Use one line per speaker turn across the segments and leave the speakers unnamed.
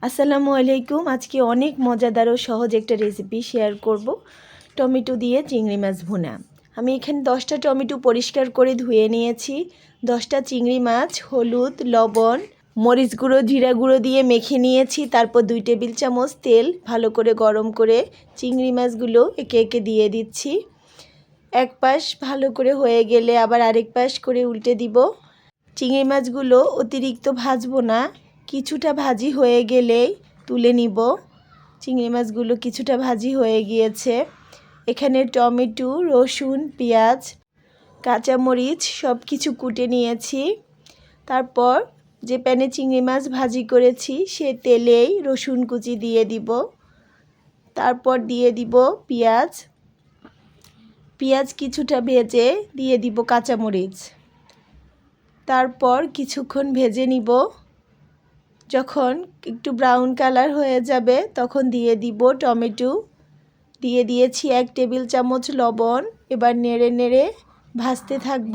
আসসালামু আলাইকুম। আজকে অনেক মজাদার ও সহজ একটা রেসিপি শেয়ার করব, টমেটো দিয়ে চিংড়ি মাছ ভুনা। আমি এখানে 10টা টমেটো পরিষ্কার করে ধুয়ে নিয়েছি। 10টা চিংড়ি মাছ হলুদ, লবণ, মরিচ গুঁড়ো, জিরা গুঁড়ো দিয়ে মেখে নিয়েছি। তারপর 2 টেবিল চামচ তেল ভালো করে গরম করে চিংড়ি মাছগুলো একে একে দিয়ে দিচ্ছি। এক পাশ ভালো করে হয়ে গেলে আবার আরেক পাশ করে উল্টে দিব। চিংড়ি মাছগুলো অতিরিক্ত ভাজবো না, কিছুটা ভাজি হয়ে গেলেই তুলে নিব। চিংড়ি মাছগুলো কিছুটা ভাজি হয়ে গিয়েছে। এখানে টমেটো, রসুন, পেঁয়াজ, কাঁচামরিচ সব কিছু কুটে নিয়েছি। তারপর যে প্যানে চিংড়ি মাছ ভাজি করেছি সে তেলেই রসুন কুচি দিয়ে দিব। তারপর দিয়ে দিব পেঁয়াজ। পেঁয়াজ কিছুটা ভেজে দিয়ে দিব কাঁচামরিচ। তারপর কিছুক্ষণ ভেজে নিব। যখন একটু ব্রাউন কালার হয়ে যাবে তখন দিয়ে দিব টমেটো। দিয়ে দিয়েছি 1 টেবিল চামচ লবণ। এবার নেড়ে নেড়ে ভাজতে থাকব।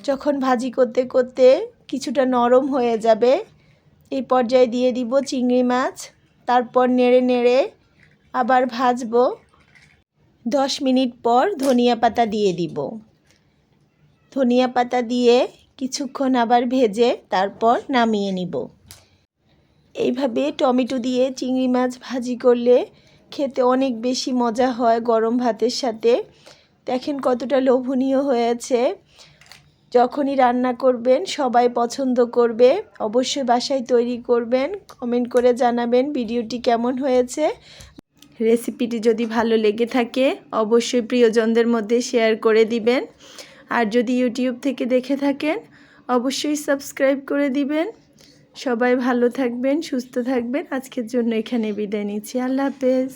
যখন ভাজি করতে করতে কিছুটা নরম হয়ে যাবে এই পর্যায়ে দিয়ে দিব চিংড়ি মাছ। তারপর নেড়ে নেড়ে আবার ভাজবো। 10 মিনিট পর ধনিয়া পাতা দিয়ে দিব। ধনিয়া পাতা দিয়ে কিছুক্ষণ আবার ভেজে তারপর নামিয়ে নিব। এইভাবে টমেটো দিয়ে চিংড়ি মাছ ভাজি করলে খেতে অনেক বেশি মজা হয় গরম ভাতের সাথে। দেখেন কতটা লোভনীয় হয়েছে। যখনই রান্না করবেন সবাই পছন্দ করবে। অবশ্যই বাসায় তৈরি করবেন, কমেন্ট করে জানাবেন ভিডিওটি কেমন হয়েছে। রেসিপিটি যদি ভালো লেগে থাকে অবশ্যই প্রিয়জনদের মধ্যে শেয়ার করে দিবেন। আর যদি ইউটিউব থেকে দেখে থাকেন অবশ্যই সাবস্ক্রাইব করে দিবেন। সবাই ভালো থাকবেন, সুস্থ থাকবেন। আজকের জন্য এখানে বিদায় নিচ্ছি। আল্লাহ হাফেজ।